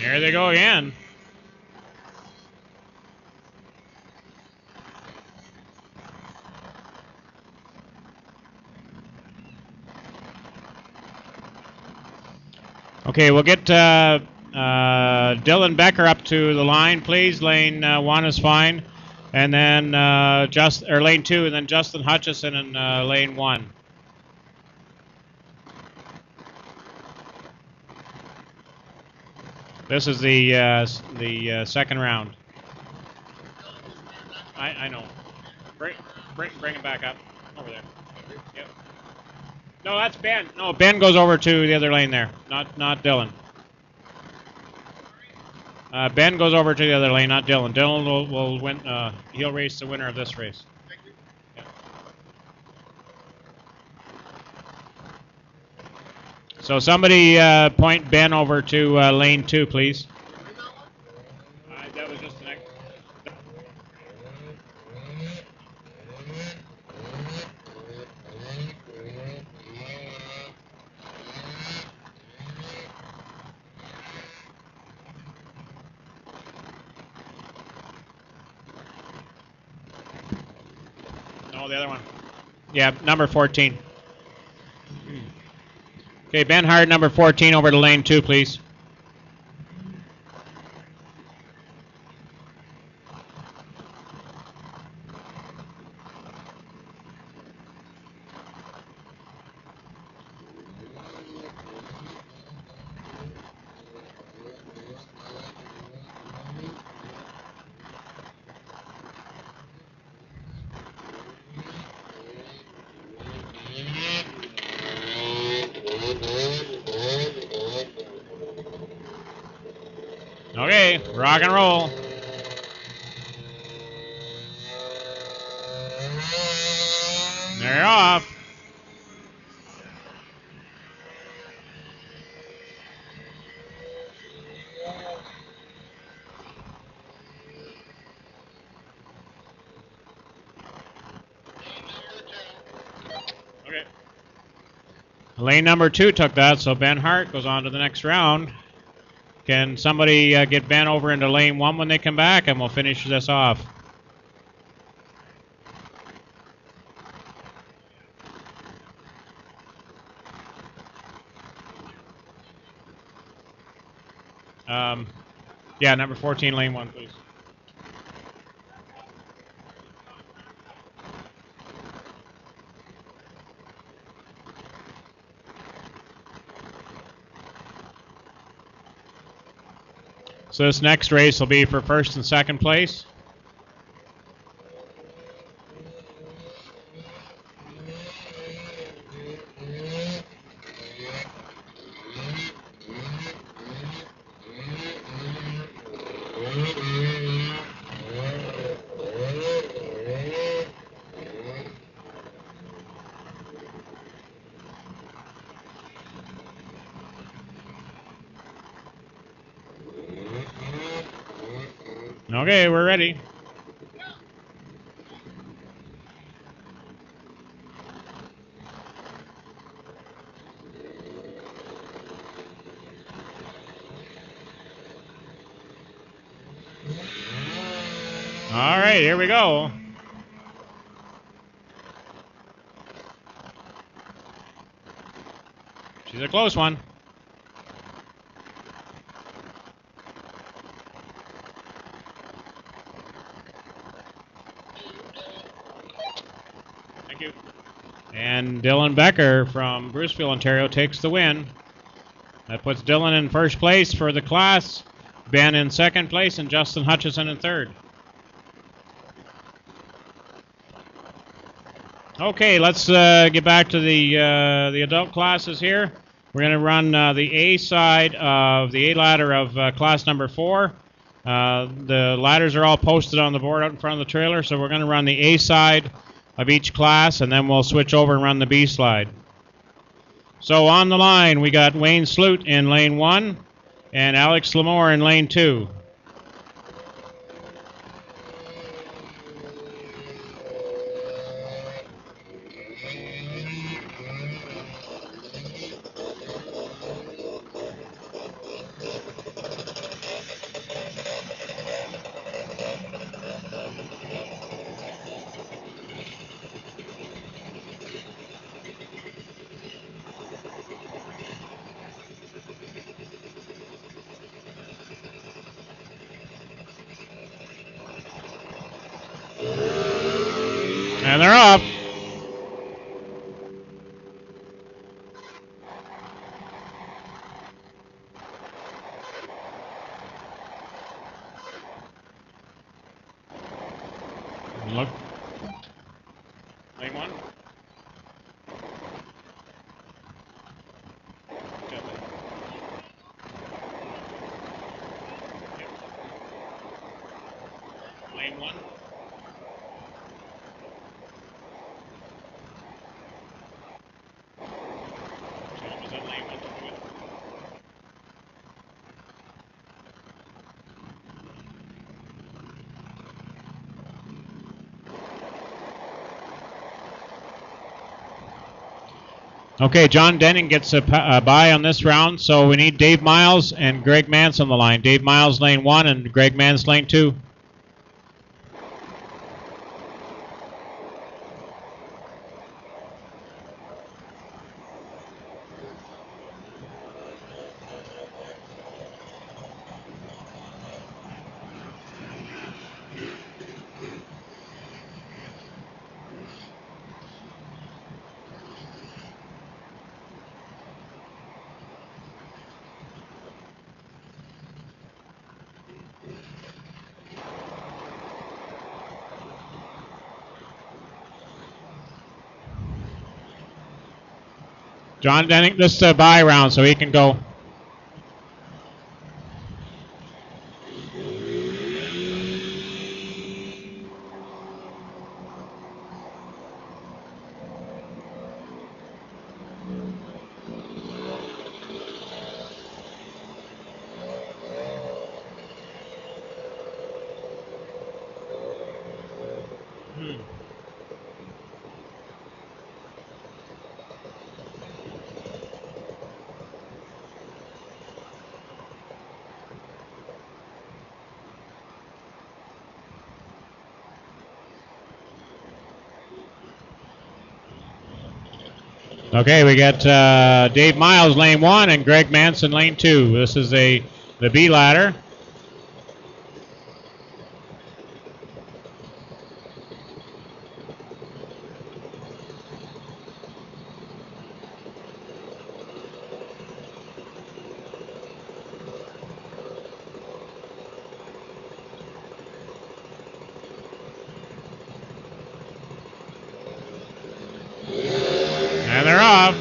There they go again. Okay, we'll get Dylan Becker up to the line, please. Lane 1 is fine. And then lane 2, and then Justin Hutchison in lane 1. This is the second round. I know. Bring him back up over there. Yep. No, that's Ben. No, Ben goes over to the other lane there. Not Dylan. Ben goes over to the other lane, not Dylan. Dylan will win. He'll race the winner of this race. Thank you. Yeah. So somebody point Ben over to lane 2, please. That was just the next. No, the other one. Yeah, number 14. Okay, Ben Hart, number 14, over to lane 2, please. Okay, rock and roll. They're off. Okay. Lane number 2 took that, so Ben Hart goes on to the next round. Can somebody get Ben over into lane 1 when they come back, and we'll finish this off. Yeah, number 14, lane 1, please. So this next race will be for first and second place. Okay, we're ready. All right, here we go. She's a close one. Thank you. And Dylan Becker from Bruceville, Ontario takes the win. That puts Dylan in first place for the class, Ben in second place, and Justin Hutchison in third. Okay, let's get back to the adult classes here. We're going to run the A side of the A ladder of class number 4. The ladders are all posted on the board out in front of the trailer, so we're going to run the A side of each class, and then we'll switch over and run the B slide. So on the line, we got Wayne Sloot in lane 1 and Alex Lamore in lane 2. And they're off. Look. Lane 1. Lane 1. John was on lane 1 to the win. Okay, John Denning gets a bye on this round, so we need Dave Miles and Greg Mance on the line. Dave Miles lane 1 and Greg Mance lane 2. John Denning, this is a bye round, so he can go. Okay, we got Dave Miles lane 1 and Greg Manson lane 2. This is the B ladder. And they're off.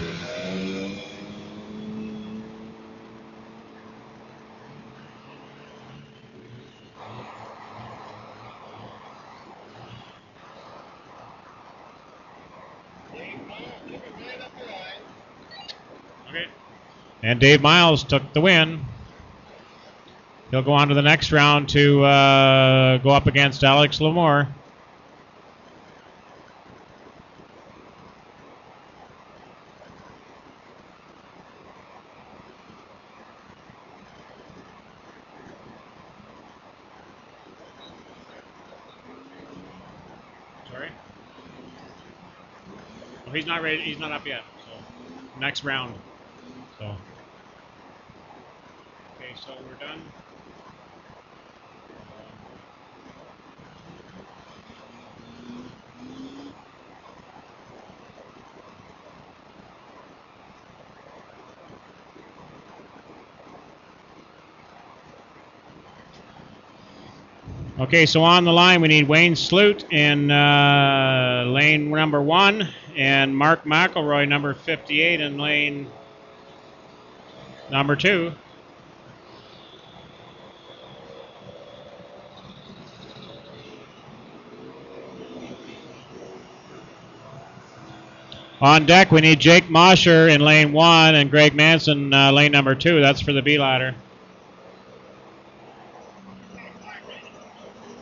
Okay. And Dave Miles took the win. He'll go on to the next round to go up against Alex Lamore. Sorry? Oh, he's not ready. He's not up yet. So next round. So. Okay, so we're done. Okay, so on the line we need Wayne Sloot in lane number 1 and Mark McElroy, number 58, in lane number 2. On deck we need Jake Mosher in lane 1 and Greg Manson lane number 2. That's for the B ladder.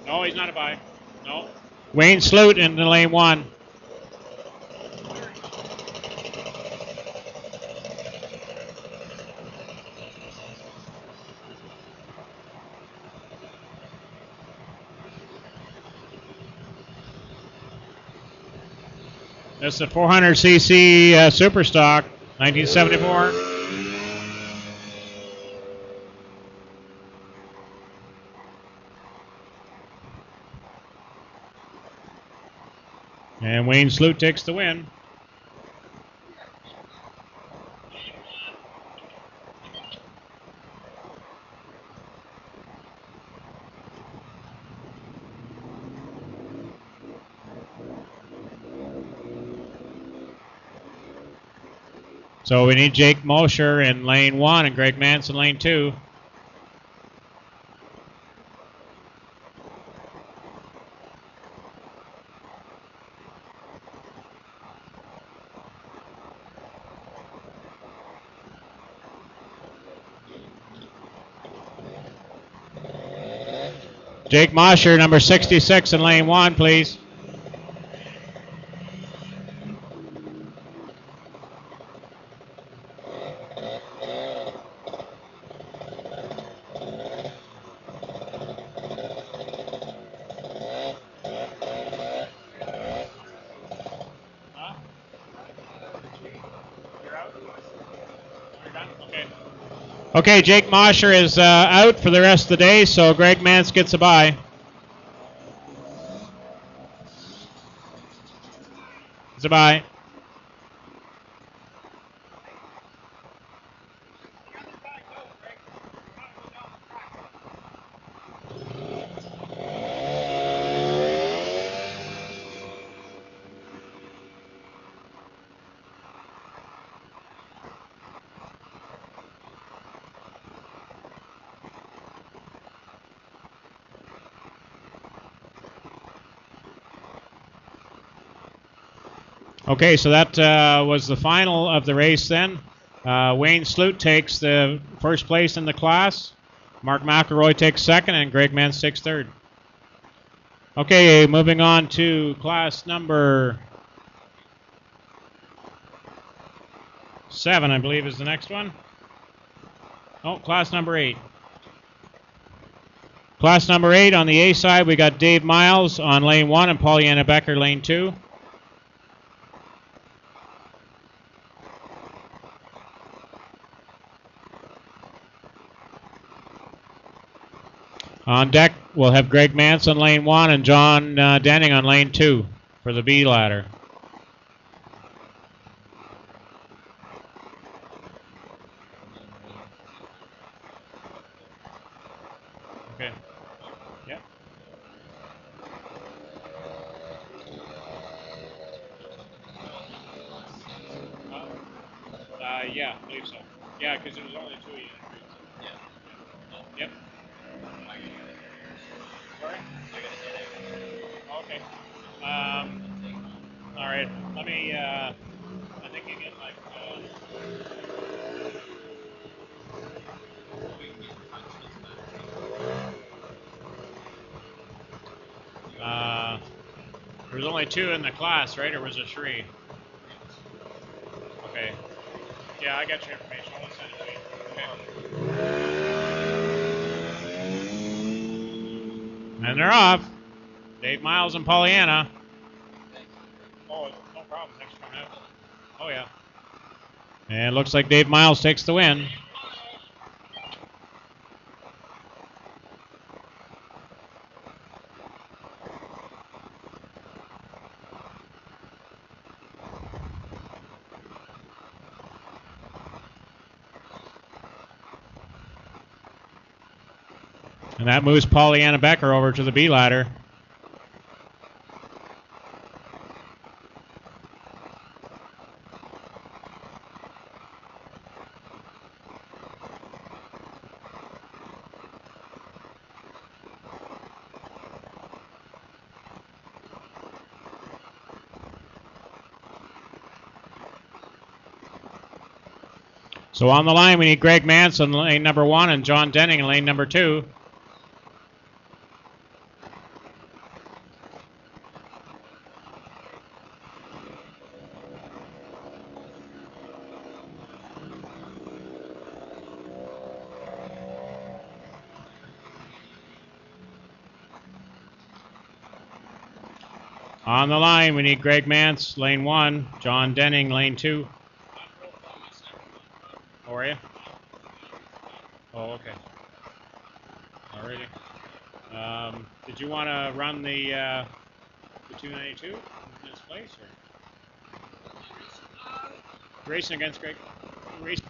No, he's not a bye. No. Wayne Sloot in the lane 1. This is a 400cc Superstock, 1974. And Wayne Sloot takes the win. So we need Jake Mosher in lane 1 and Greg Manson lane 2. Jake Mosher, number 66 in lane 1, please. Okay, Jake Mosher is out for the rest of the day, so Greg Mance gets a bye. It's a bye. Okay, so that was the final of the race then. Wayne Sloot takes the first place in the class. Mark McElroy takes second, and Greg Mance takes third. Okay, moving on to class number 7, I believe is the next one. Oh, class number 8. Class number 8 on the A side, we got Dave Miles on lane 1 and Pollyanna Becker lane 2. On deck, we'll have Greg Mance on lane 1 and John Denning on lane 2 for the B ladder. Okay. Yep. Yeah, I believe so. Yeah, because there was only 2 units. Yeah. Yep. Sorry? Okay. All right. Let me. I think you get like. There was only 2 in the class, right? Or was it 3? Okay. Yeah, I got your information. I'll send it to you. Okay. And they're off. Dave Miles and Pollyanna. Oh, no problem. Thanks for coming out. Oh, yeah. And it looks like Dave Miles takes the win. And that moves Pollyanna Becker over to the B ladder. So on the line, we need Greg Mance in lane number 1 and John Denning in lane number 2. On the line, we need Greg Mance, lane 1, John Denning, lane 2. How are you? Oh, okay. Alrighty. Did you want to run the 292 in this place? place? Or? Racing against Greg. Racing.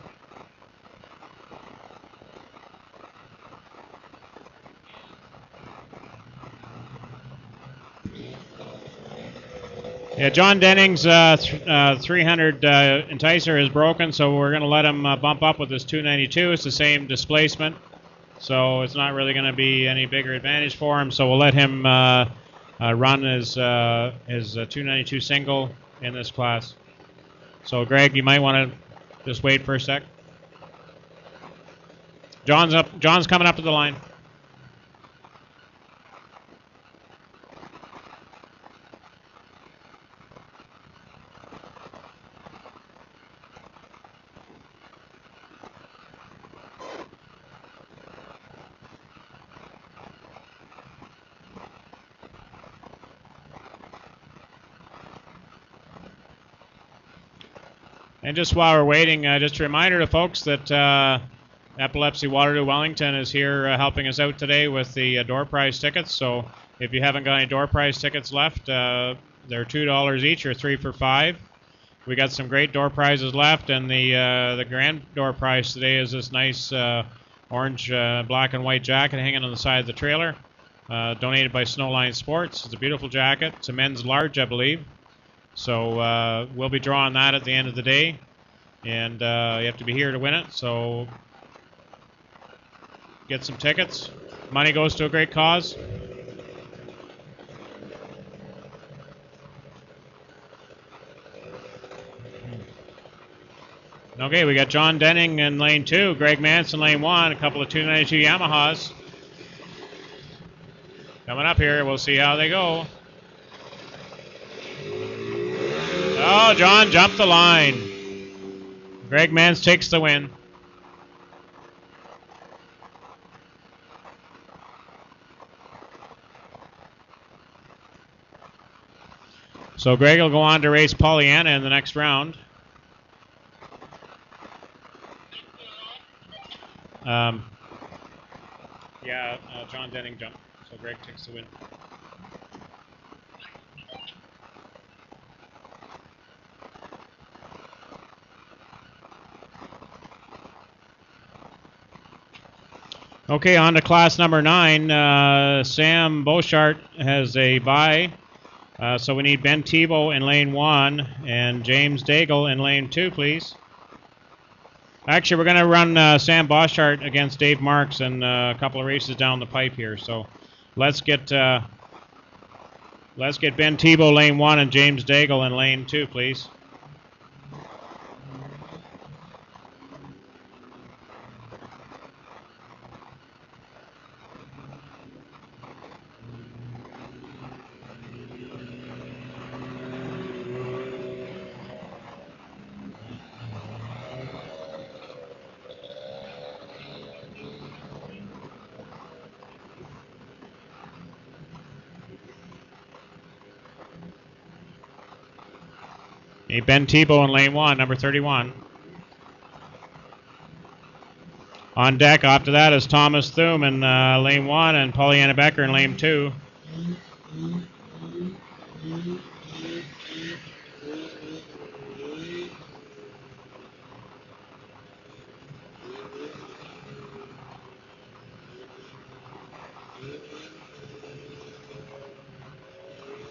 Yeah, John Denning's 300 enticer is broken, so we're going to let him bump up with his 292. It's the same displacement, so it's not really going to be any bigger advantage for him. So we'll let him run his 292 single in this class. So Greg, you might want to just wait for a sec. John's up. John's coming up to the line. And just while we're waiting, just a reminder to folks that Epilepsy Waterloo Wellington is here helping us out today with the door prize tickets. So if you haven't got any door prize tickets left, they're $2 each or 3 for $5. We got some great door prizes left, and the grand door prize today is this nice orange, black, and white jacket hanging on the side of the trailer, donated by Snowline Sports. It's a beautiful jacket. It's a men's large, I believe. So we'll be drawing that at the end of the day, and you have to be here to win it. So get some tickets. Money goes to a great cause. Okay, we got John Denning in lane 2, Greg Manson lane 1, a couple of 292 Yamahas coming up here. We'll see how they go. Oh, John jumped the line. Greg Mans takes the win. So Greg will go on to race Pollyanna in the next round. John Denning jumped, so Greg takes the win. Okay, on to class number 9. Sam Beauchart has a bye. So we need Ben Tebow in lane 1 and James Daigle in lane 2, please. Actually, we're going to run Sam Beauchart against Dave Marks in a couple of races down the pipe here. So let's get Ben Tebow lane 1 and James Daigle in lane 2, please. Ben Tebow in lane 1, number 31. On deck after that is Thomas Thum in lane 1 and Pollyanna Becker in lane 2.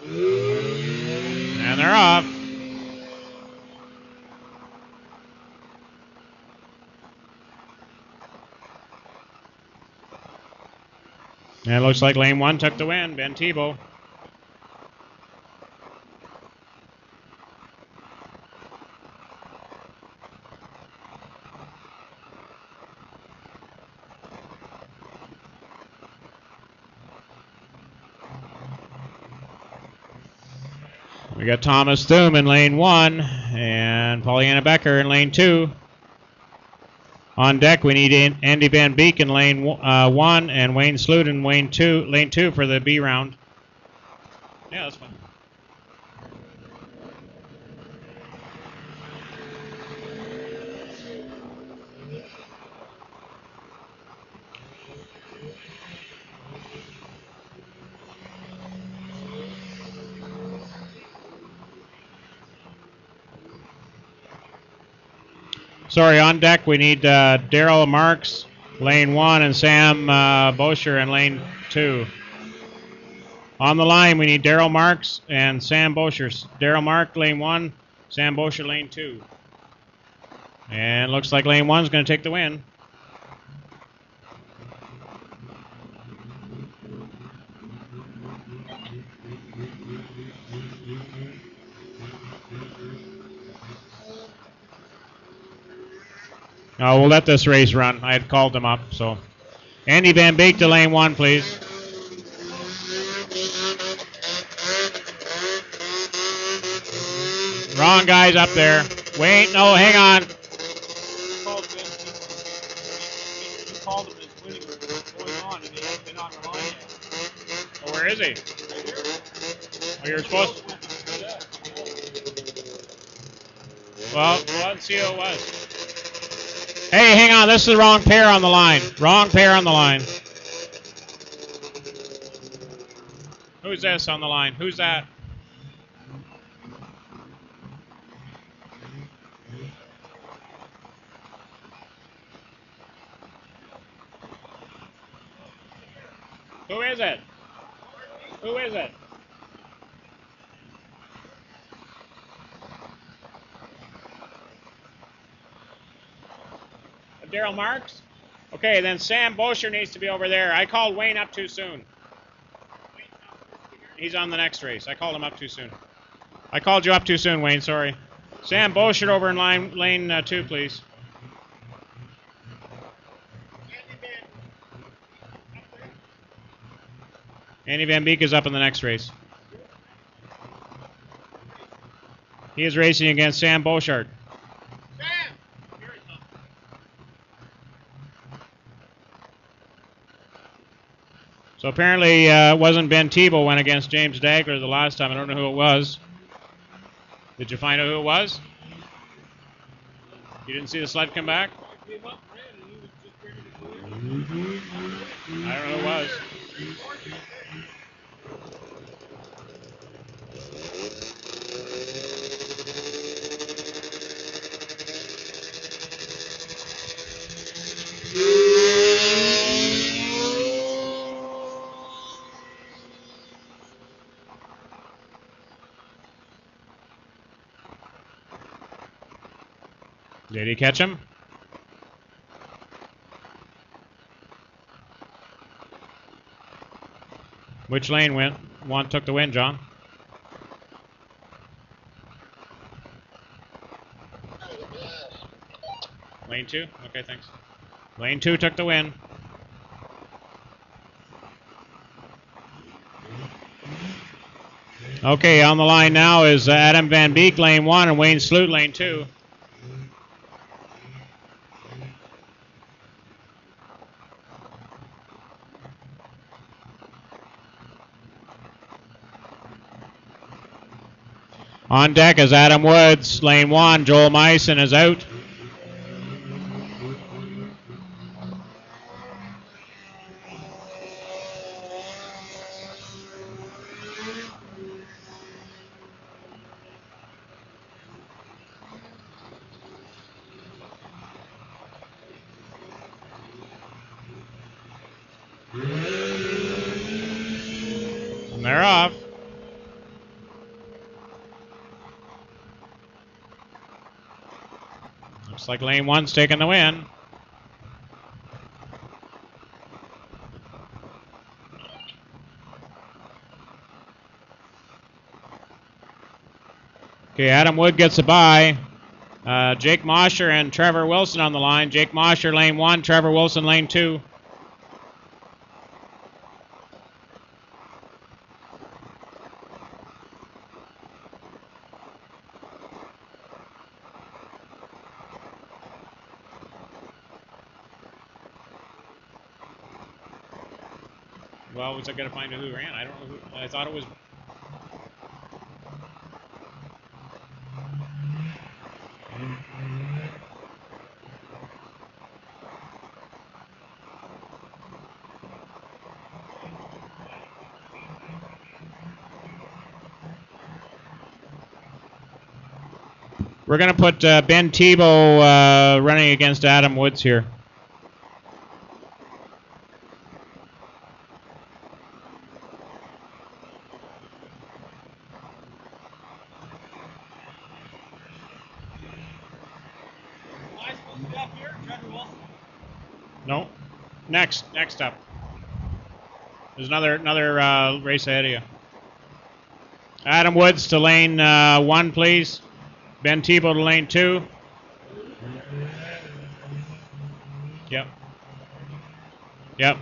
And they're off. And it looks like lane 1 took the win, Ben Tebow. We got Thomas Thum in lane 1 and Pollyanna Becker in lane 2. On deck, we need Andy Van Beek in lane 1 and Wayne Sloot in lane 2 for the B round. Yeah, that's fine. Sorry, on deck we need Daryl Marks, lane 1, and Sam Bosher in lane 2. On the line we need Daryl Marks and Sam Bosher. Daryl Mark, lane 1, Sam Bosher, lane 2. And looks like lane 1 is going to take the win. We'll let this race run. I had called them up, so. Andy Van Beek to lane 1, please. Wrong guy's up there. Wait, no, hang on. Oh, where is he? Oh, you're supposed to. Well, let's see who it was. Hey, hang on. This is the wrong pair on the line. Wrong pair on the line. Who's this on the line? Who's that? Who is it? Who is it? Daryl Marks? Okay, then Sam Bosher needs to be over there. I called Wayne up too soon. He's on the next race. I called him up too soon. I called you up too soon, Wayne. Sorry. Sam Bosher over in lane 2, please. Andy Van Beek is up in the next race. He is racing against Sam Bouchard. So apparently it wasn't Ben Tebow went against James Dagler the last time. I don't know who it was. Did you find out who it was? You didn't see the sled come back? I don't know who it was. Did he catch him? Which lane went? One took the win, John. Lane 2? Okay, thanks. Lane 2 took the win. Okay, on the line now is Adam Van Beek, lane 1, and Wayne Sloot, lane 2. On deck is Adam Woods, lane 1. Joel Meissen is out. And they're off. Looks like lane 1's taking the win. Okay, Adam Wood gets a bye. Jake Mosher and Trevor Wilson on the line. Jake Mosher, lane 1. Trevor Wilson, lane 2. Well, was I going to find out who ran? I don't know who. I thought it was. We're going to put Ben Tebow running against Adam Woods here. No. Next up. There's another race ahead of you. Adam Woods to lane 1, please. Ben Tebow to lane 2. Yep. Yep.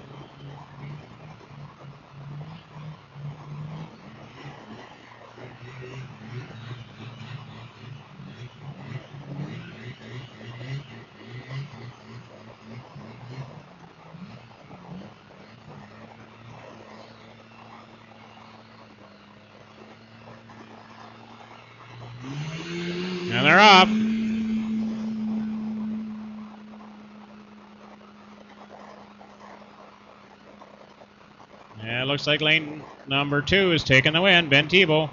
And they're up. Yeah, it looks like lane number 2 is taking the win, Ben Tebow.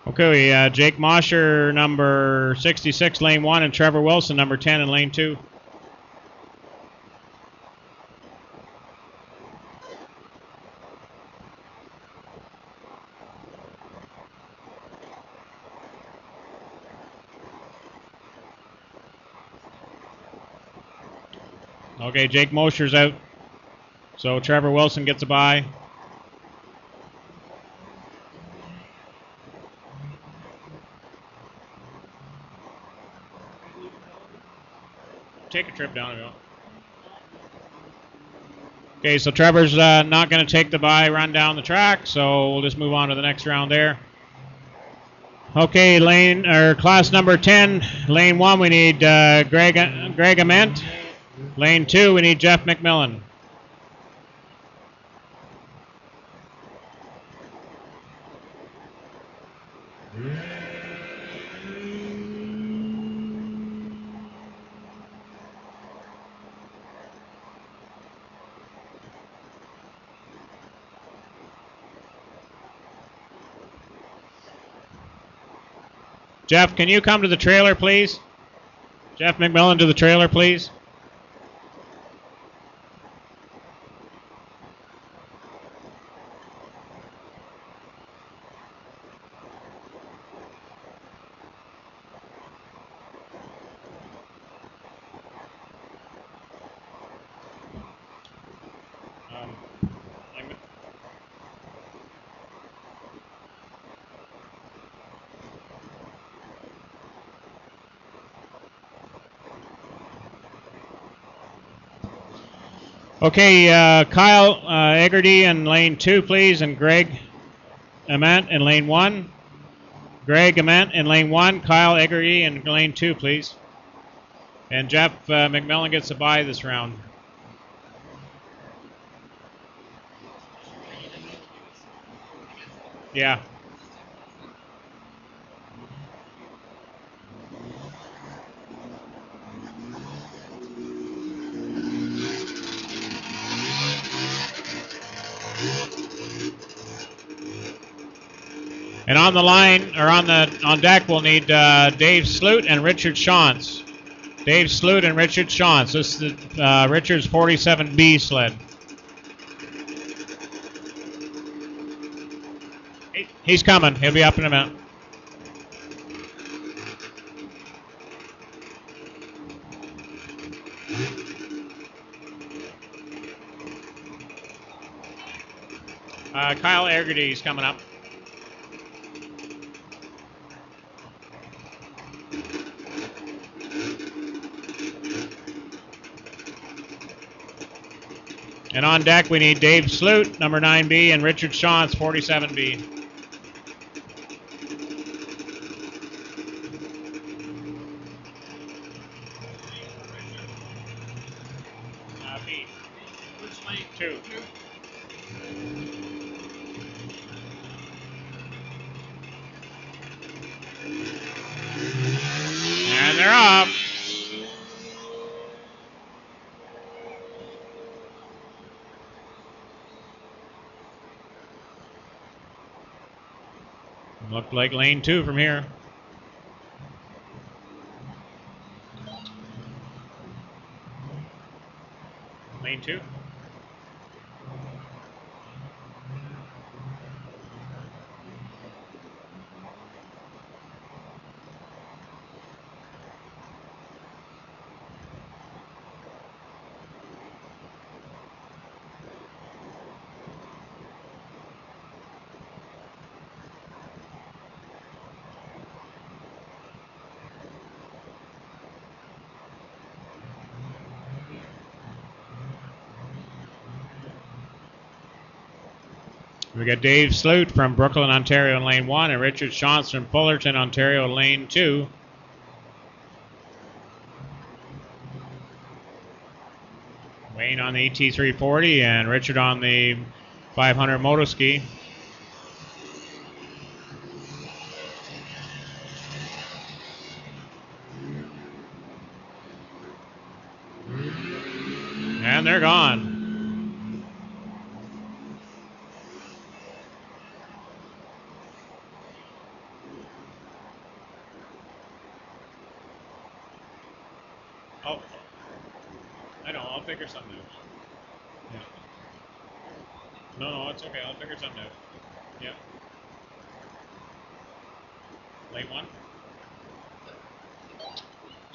Okay, Jake Mosher, number 66, lane 1, and Trevor Wilson, number 10, in lane 2. Okay, Jake Mosher's out, so Trevor Wilson gets a bye. Take a trip down if you want. Okay, so Trevor's not going to take the bye run down the track, so we'll just move on to the next round there. Okay, class number 10, lane 1, we need Greg Ament. Lane 2, we need Jeff McMillan. Jeff, can you come to the trailer, please? Jeff McMillan to the trailer, please. Okay, Kyle Egerty in lane 2, please, and Greg Ament in lane 1. Greg Ament in lane 1, Kyle Egerty in lane 2, please. And Jeff McMillan gets a bye this round. Yeah. And on the line, or on deck, we'll need Dave Sloot and Richard Shantz. Dave Sloot and Richard Shantz. This is Richard's 47B sled. He's coming. He'll be up in a minute. Kyle Egerty is coming up. And on deck, we need Dave Sloot, number 9B, and Richard Shantz, 47B. B. Which lane? 2. And they're off. Looked like lane 2 from here. Lane 2. We got Dave Sloot from Brooklyn, Ontario in lane 1, and Richard Shantz from Fullerton, Ontario in lane 2. Wayne on the ET340 and Richard on the 500 motoski. And they're gone. Oh, I know. I'll figure something out. Yeah. No, it's okay. I'll figure something out. Yeah. Lane 1.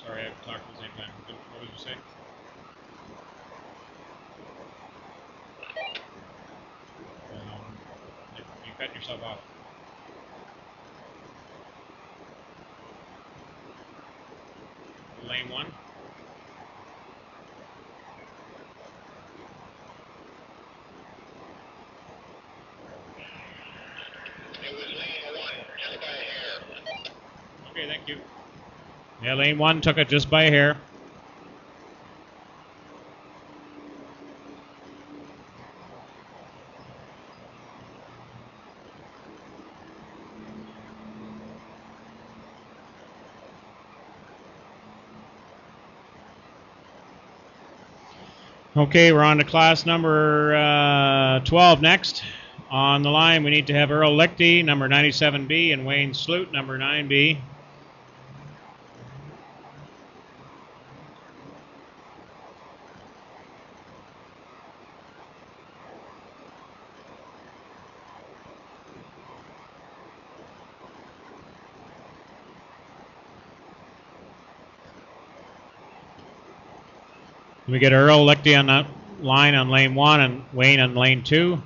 Sorry, I talked at the same time. What did you say? You cut yourself off. Lane 1. It was lane 1, just by a hair. Okay, thank you. Yeah, lane 1 took it just by a hair. Okay, we're on to class number 12 next. On the line, we need to have Earl Lichty, number 97B, and Wayne Sloot, number 9B. We get Earl Lichty on that line on lane 1 and Wayne on lane 2.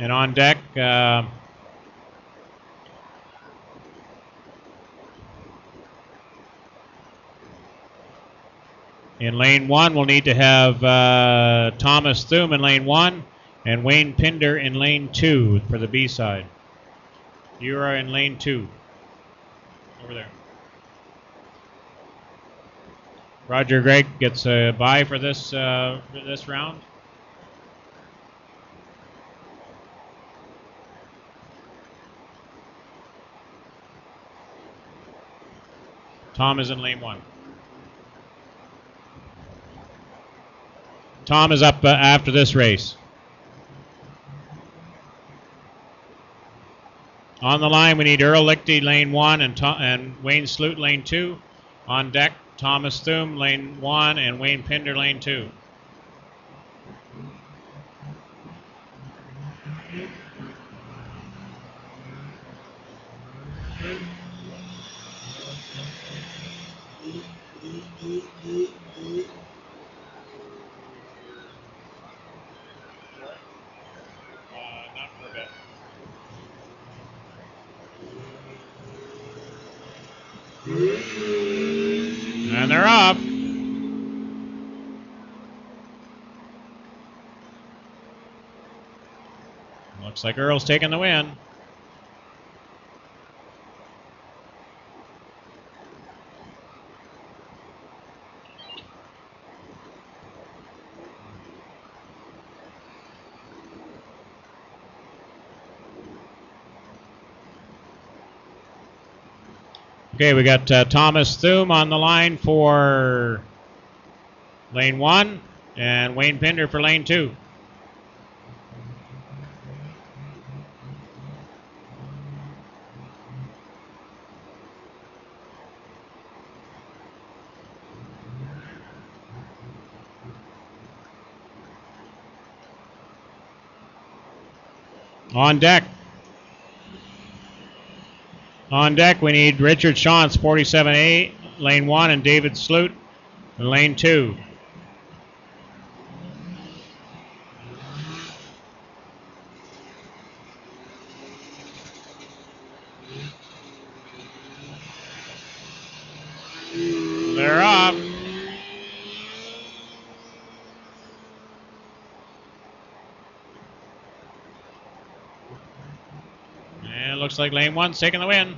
And on deck, in lane 1, we'll need to have Thomas Thum in lane 1 and Wayne Pinder in lane 2 for the B side. You are in lane 2. Over there. Roger Gregg gets a bye for this round. Tom is in lane 1. Tom is up after this race. On the line, we need Earl Lichty, lane 1, and Wayne Sloot, lane 2. On deck, Thomas Thum, lane 1, and Wayne Pinder, lane 2. Not for a bit. And they're off. Looks like Earl's taking the win. Okay, we got Thomas Thum on the line for lane 1 and Wayne Pinder for lane 2. On deck. On deck, we need Richard Shantz, 47A, lane 1, and David Sloot in lane 2. They're off. And it looks like lane 1's taking the win.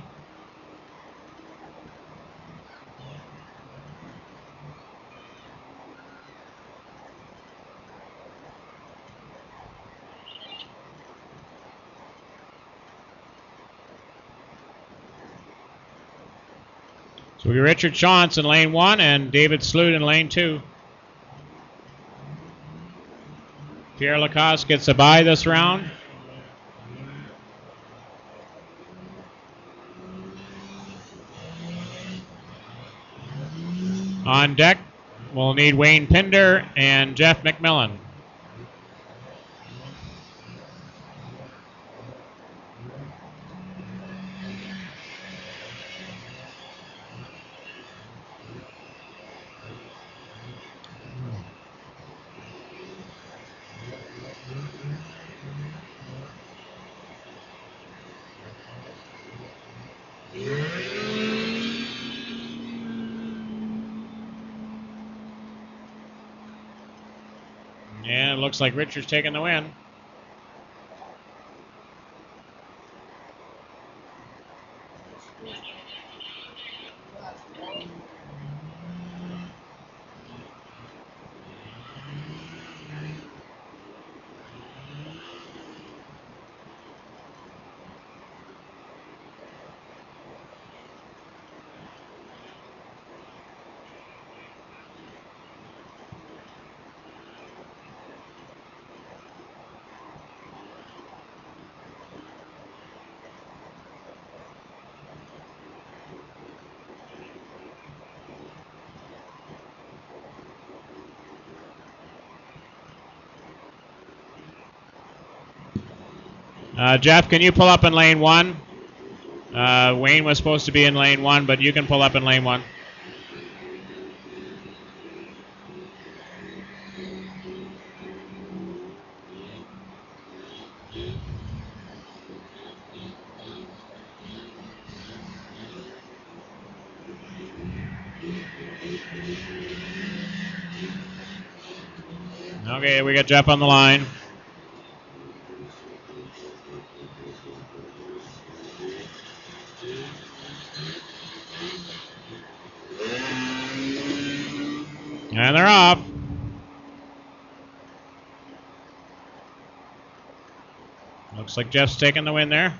So we got Richard Shantz in lane 1 and David Sloot in lane 2. Pierre Lacoste gets a bye this round. On deck, we'll need Wayne Pinder and Jeff McMillan. And it looks like Richard's taking the win. Jeff, can you pull up in lane 1? Wayne was supposed to be in lane 1, but you can pull up in lane 1. Okay, we got Jeff on the line. And they're off. Looks like Jeff's taking the win there.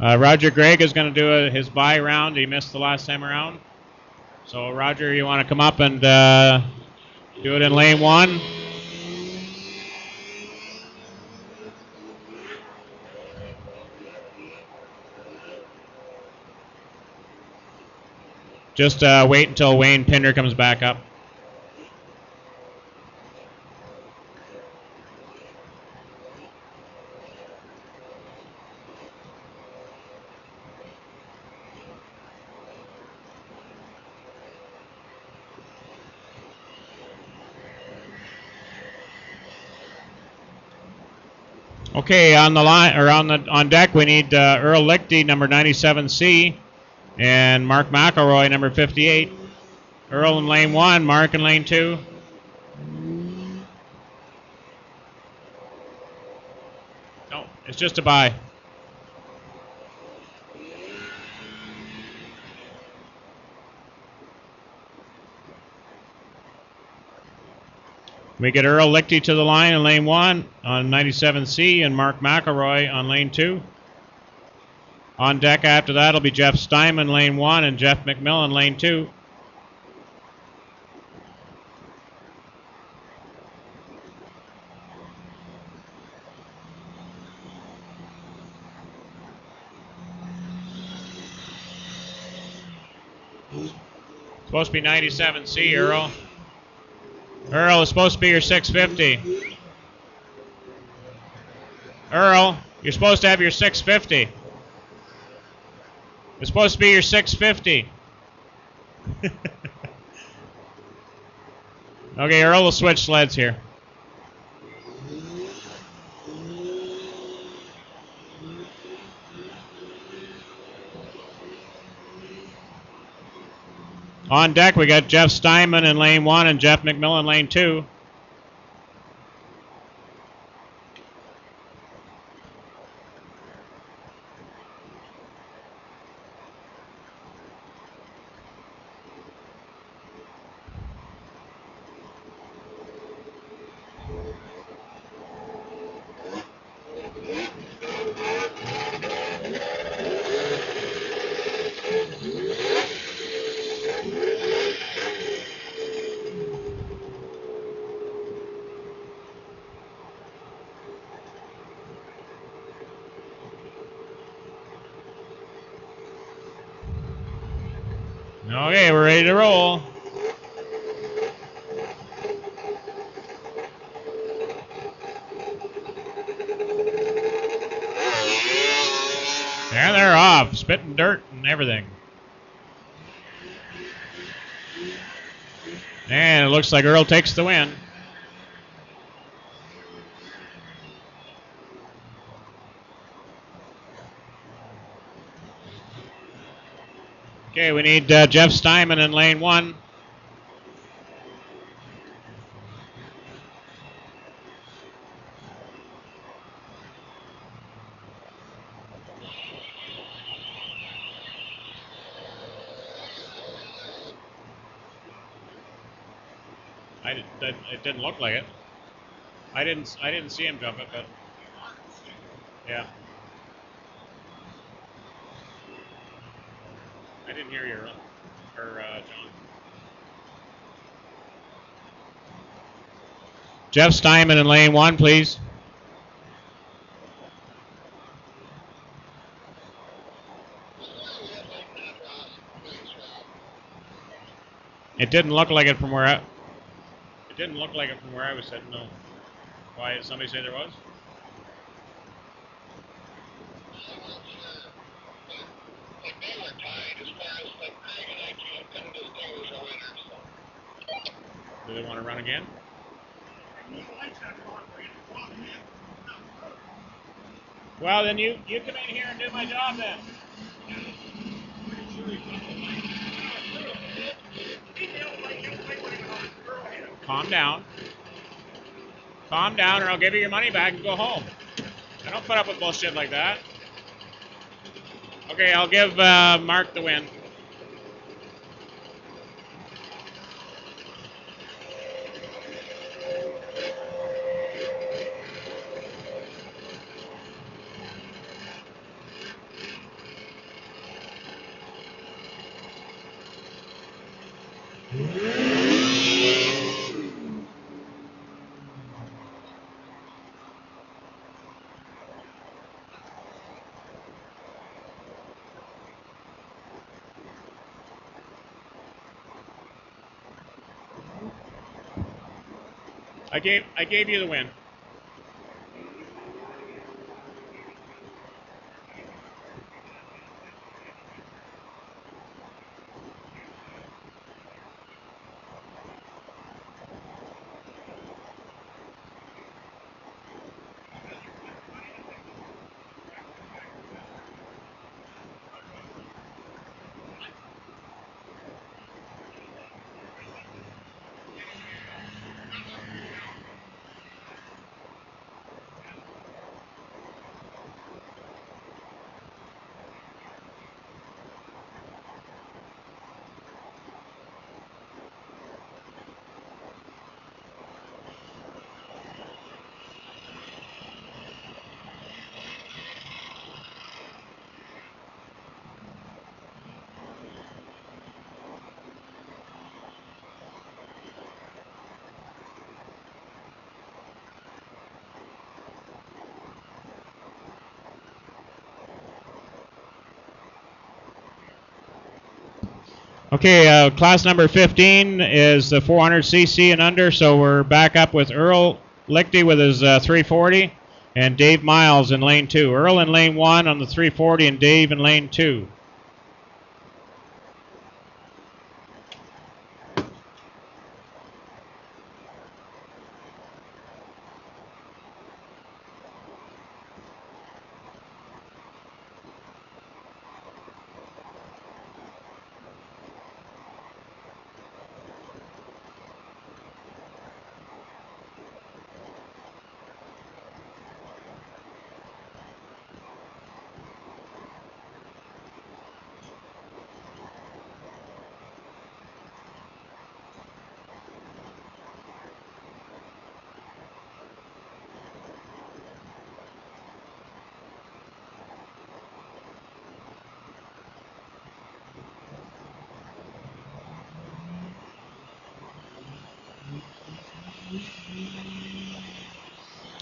Roger Gregg is going to do his bye round. He missed the last time around. So, Roger, you want to come up and do it in lane 1? Just wait until Wayne Pinder comes back up. Okay, on the line or on deck, we need Earl Lichty, number 97C, and Mark McElroy, number 58. Earl in lane 1, Mark in lane 2. No, it's just a bye. We get Earl Lichty to the line in lane 1 on 97C and Mark McElroy on lane 2. On deck after that will be Jeff Steinman lane 1 and Jeff McMillan lane 2. Supposed to be 97C, Earl. Earl is supposed to be your 650. Earl, you're supposed to have your 650. It's supposed to be your 650. Okay, Earl will switch sleds here. On deck, we got Jeff Steinman in lane 1 and Jeff McMillan lane 2. Okay, we're ready to roll. And they're off, spitting dirt and everything. And it looks like Earl takes the win. Okay, we need Jeff Steinman in lane 1. It didn't look like it. I didn't see him jump it, but yeah. I didn't hear you, Earl. Or John. Jeff Steinman in lane 1, please. It didn't look like it from where I was sitting. No. Why did somebody say there was? Do they want to run again? Well, then you come in here and do my job then. Calm down. Calm down, or I'll give you your money back and go home. I don't put up with bullshit like that. Okay, I'll give Mark the win. I gave you the win. Okay, class number 15 is the 400cc and under, so we're back up with Earl Lichty with his 340 and Dave Miles in lane 2. Earl in lane 1 on the 340 and Dave in lane 2.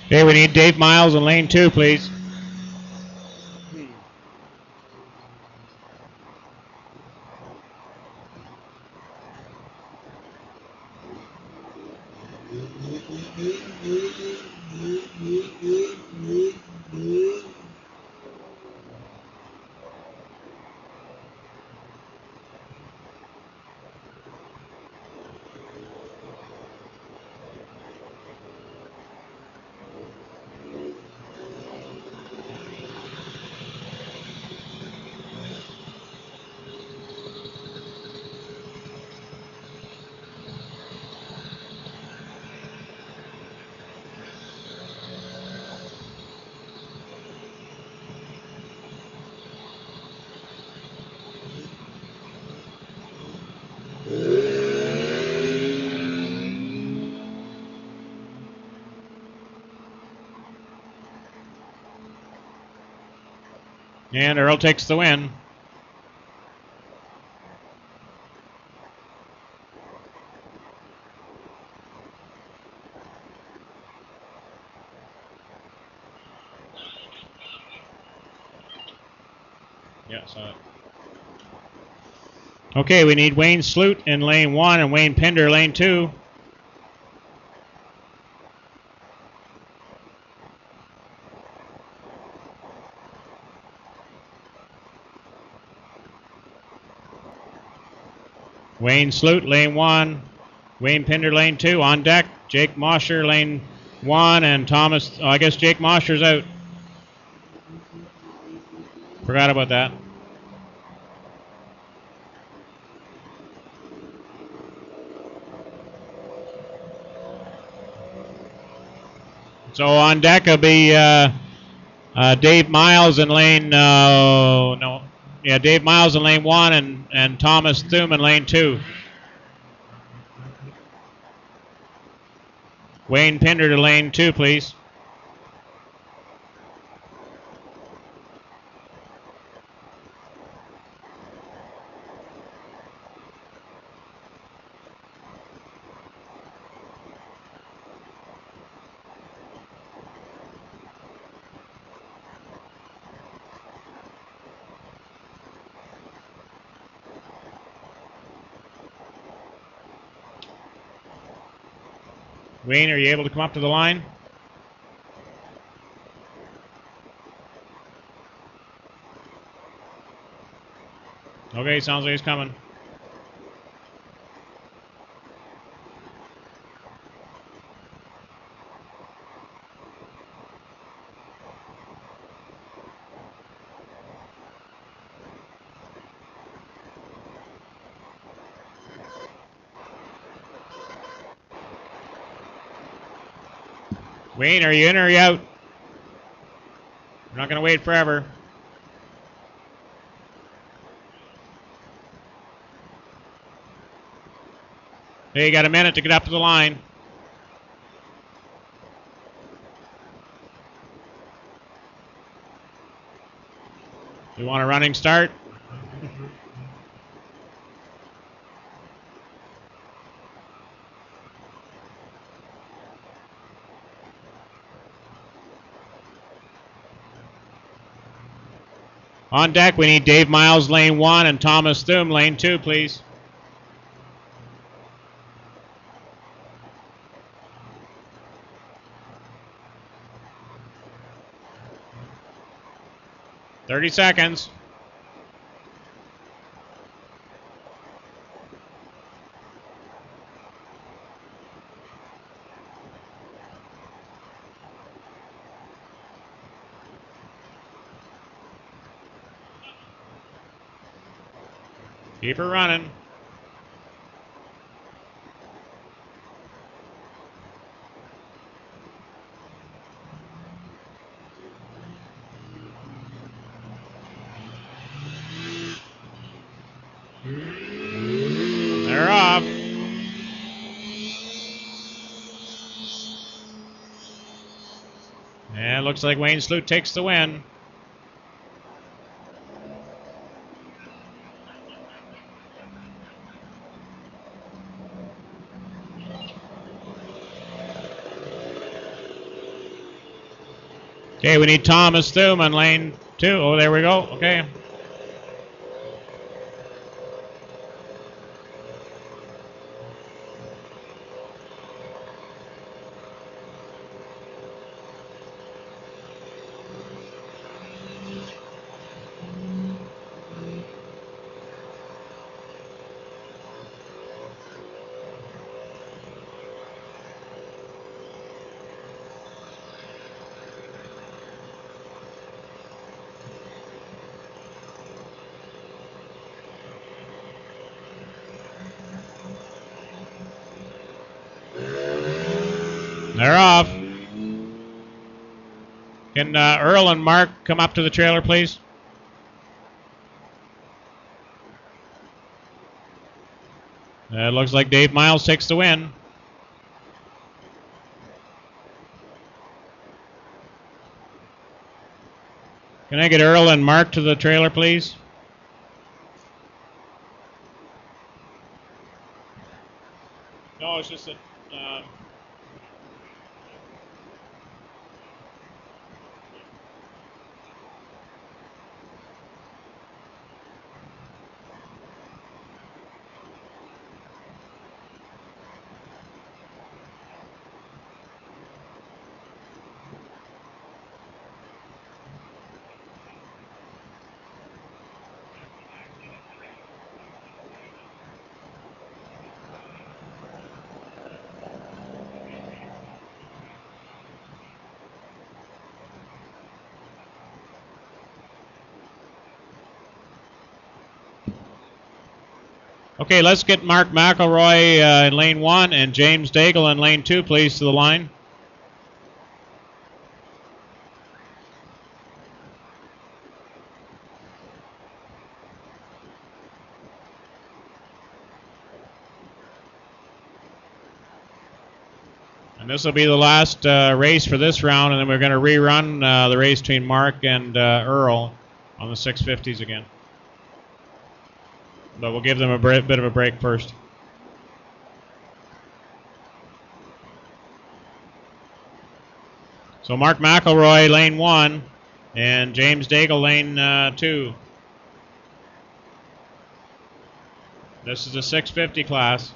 Okay, we need Dave Miles in lane 2, please. And Earl takes the win. Yeah, saw it. Okay, we need Wayne Sloot in lane 1 and Wayne Pinder lane 2. Wayne Sloot lane 1, Wayne Pinder lane 2. On deck, Jake Mosher lane 1 and Thomas. Oh, I guess Jake Mosher's out. Forgot about that. So on deck will be Dave Miles in lane Dave Miles in lane 1 and Thomas Thum in lane 2. Wayne Pinder to lane 2, please. Wayne, are you able to come up to the line? Okay, sounds like he's coming. Wayne, are you in or are you out? We're not going to wait forever. Hey, you got a minute to get up to the line. You want a running start? On deck, we need Dave Miles lane 1 and Thomas Thum lane 2, please. 30 seconds. Keep her running. They're off. And looks like Wayne Sloot takes the win. Okay, we need Thomas Thum on lane 2. Oh, there we go. Okay. They're off. Can Earl and Mark come up to the trailer, please? It looks like Dave Miles takes the win. Can I get Earl and Mark to the trailer, please? No, it's just that. Okay, let's get Mark McElroy in lane 1 and James Daigle in lane 2, please, to the line. And this will be the last race for this round, and then we're going to rerun the race between Mark and Earl on the 650s again. But we'll give them a bit of a break first. So Mark McElroy, lane 1, and James Daigle, lane 2. This is a 650 class.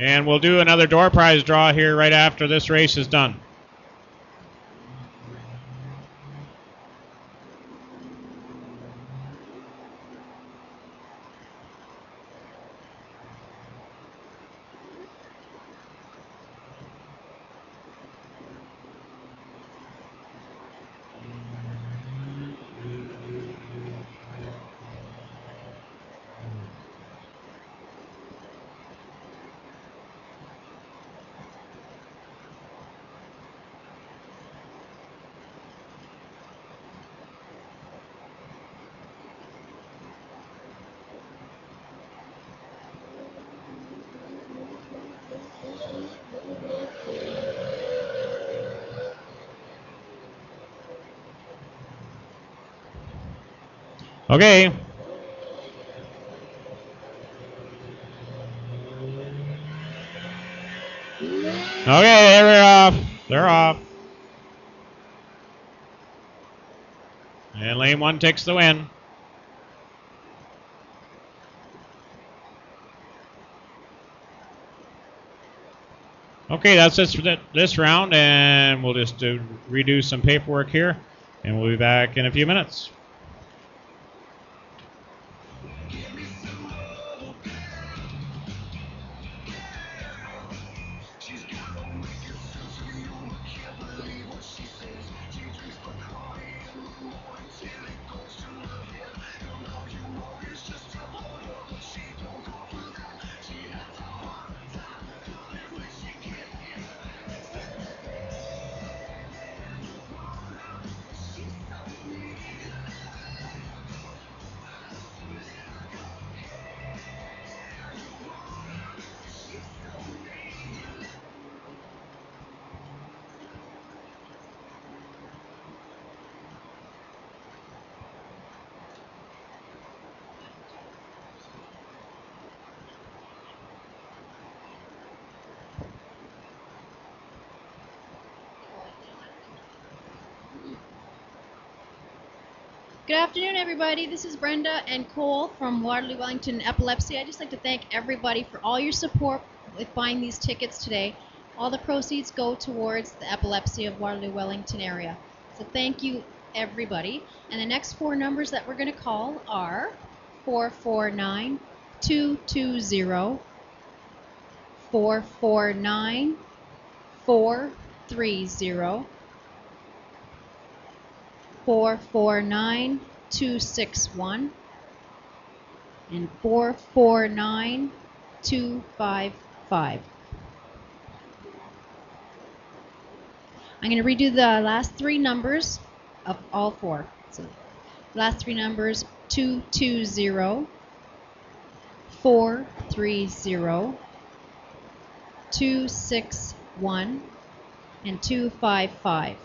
And we'll do another door prize draw here right after this race is done. Okay. Okay, they're off. They're off. And lane 1 takes the win. Okay, that's it for this round, and we'll just redo some paperwork here, and we'll be back in a few minutes. Good afternoon, everybody. This is Brenda and Cole from Waterloo Wellington Epilepsy. I'd just like to thank everybody for all your support with buying these tickets today. All the proceeds go towards the epilepsy of Waterloo Wellington area. So thank you, everybody. And the next four numbers that we're going to call are 449 220 449 430 449-261 and 449-255. I'm going to redo the last three numbers of all four. So last three numbers: 220, 430, 261, and 255.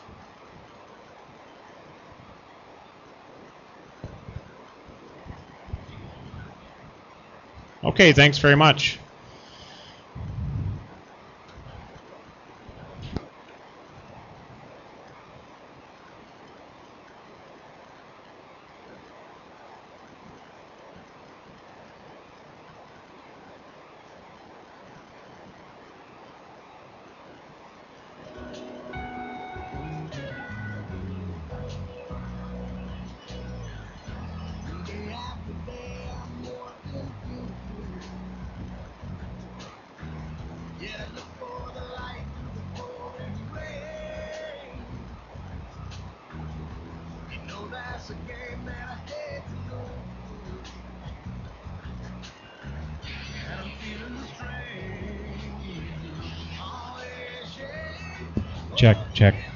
Okay, thanks very much. Check, check.